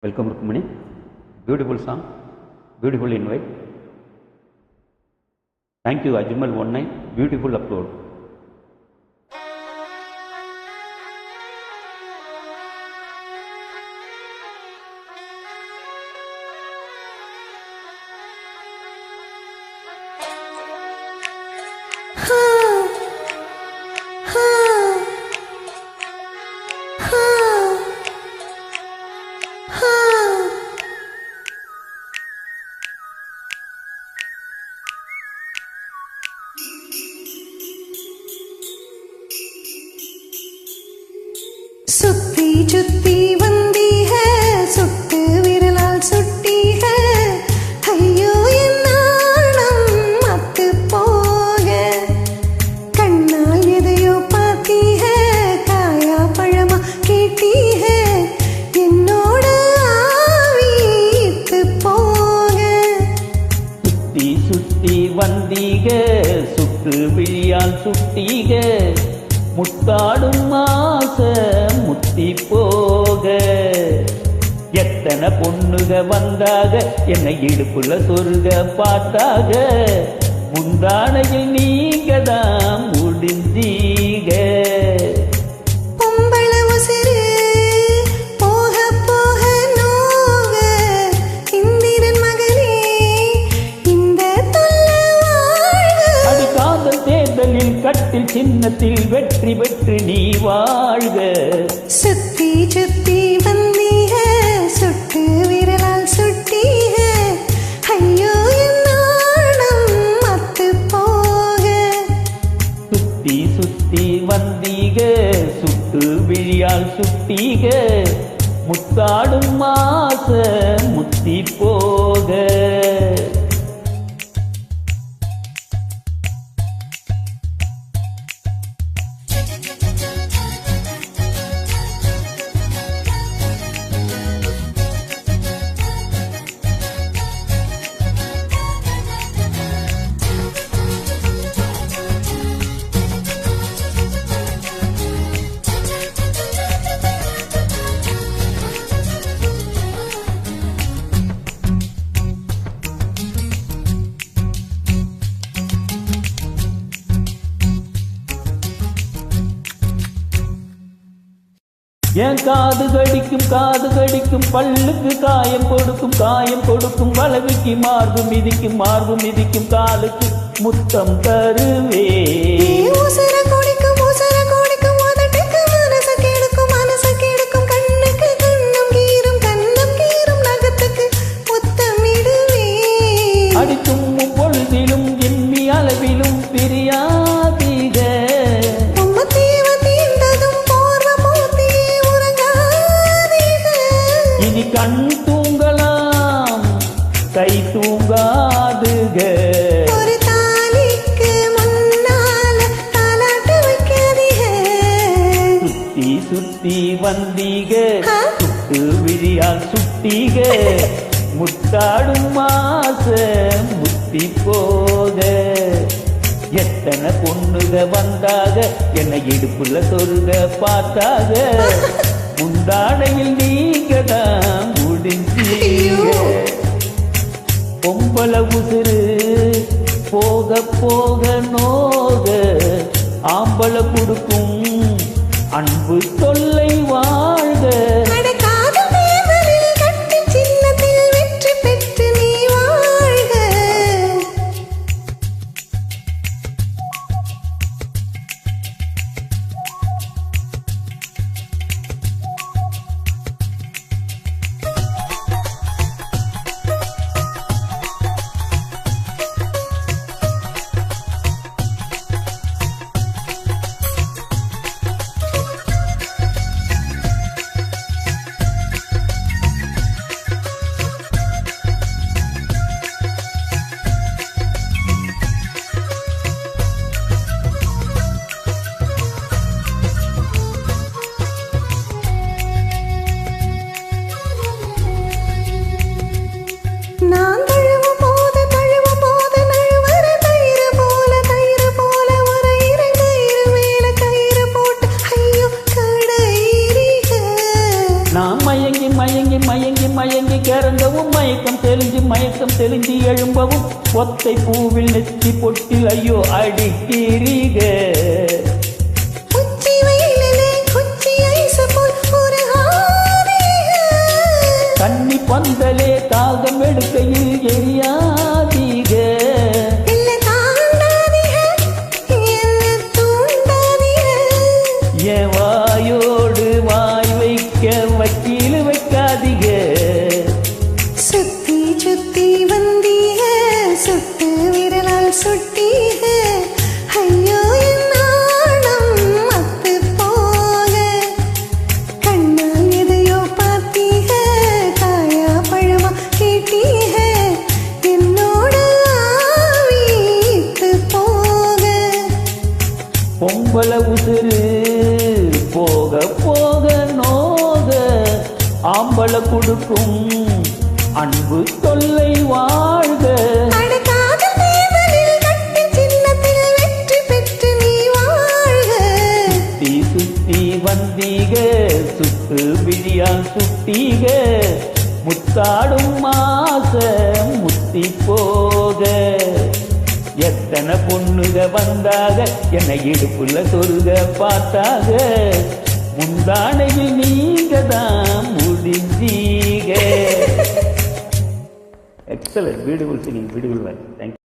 Welcome Rukmini. Beautiful song, beautiful invite. Thank you Ajmal19, beautiful upload. सुत्ती जुत्ती वंदी है सुट्टु विरलाल सुट्टी है ஐயோ என் நாணம் மத்து போக கண்ணால் எதையோ பாத்தி है காயா பழமா கேட்டி है என்னோட ஆவித்து போக சுத்தி சுத்தி வந்தீக சுற்று விழியால் சுட்டீக முத்தாடும் ஆச முத்தி போக எத்தனை பொண்ணுக வந்தாக என்னை இடுப்புல சொருக பார்த்தாக முந்தானையில் நீங்க தான் முடிஞ்சீக பொம்பள உசிறு போக போக நோக இந்திரன் மகனே இந்த தொல்லை வாழ்க அது காதல் தேர்தலில் கட்டில் சின்னத்தில் வெற்றி பெற்று நீ வாழ்க சுத்தி சுத்தி வந்தி है சுட்டு விரலால் சுட்டி है ஐயோ என் நாணம் மத்து போக சுத்தி சுத்தி வந்தீக சுட்டு விழியால் சுட்டீக முத்தாடும் ஆச முத்தி போக என் காது கடிக்கும் பல்லுக்கு காயம் கொடுக்கும் வளவிக்கு மார்பு மிதிக்கும் காலுக்கு முத்தம் தருவே ஊசர குடிக்கும் உதட்டுக்கு மனச கெடுக்கும் கண்ணுக்கு கண்ணம் கீரும் நகத்துக்கு முத்தமிடுவே அடித்தும் பொழுதிலும் எண்ணி அளவிலும் பிரியாதீக இனி கண் தூங்கலாம் கை தூங்காதுக ஒரு தாலிக்கு முன்னால தாலாட்டு வைக்காதீக சுத்தி சுத்தி வந்தீக சுட்டு விழியால் சுட்டீக முத்தாடும் ஆச முத்தி போக எத்தனை பொண்ணுக வந்தாக என்னை இடுப்புல சொருக பார்த்தாக முந்தானையில் நீங்க தான் முடிஞ்சீங்க பொம்பள உசிறு போக போக நோக ஆம்பள கொடுக்கும் அன்பு தொல்லை வாழ்க சின்னத்தில் வெற்றி பெற்று நீ வாழ்க மயங்கி மயங்கி மயங்கி மயங்கி கிறங்கவும் மயக்கம் தெளிஞ்சு எழும்பவும் ஒத்தை பூவில் நெத்தி பொட்டில் ஐயோ அடிக்கிறீக உச்சி வெயிலிலே குச்சி ஐசு போல் உருகாதீக. கன்னி பந்தலே தாகம் எடுக்கையில் எரியாதீக இல்லை தாண்டாதீக, என்னை தூண்டாதீக. என் வாயோடு வாய் வைக்க வக்கீல் வைக்காதீக சுத்தி சுத்தி வந்தீக, சுட்டு விரலால் சுட்டீக. ஐயோ என் நாணம் மத்து போக. கண்ணால் எதையோ பார்த்தீக, காயா பழமா கேட்டீக. என்னோட ஆவி இத்து போக. பொம்பள உசுறு போக போக நோக ஆம்பள கொடுக்கும் அன்பு தொல்லை வாழ்க அட காதல் தேர்தலில் கட்டில் சின்னத்தில் வெற்றி பெற்று நீ வாழ்க. சுத்தி வந்தீக சுட்டு விழியால் சுட்டீக முத்தாடும் மாச முத்தி போக எத்தனை பொண்ணுக வந்தாக என்னை இடுப்புல சொருக பார்த்தாக முந்தானையில் நீங்க தான் முடிஞ்சீக. Excellent, beautiful singing, beautiful word. Thank you.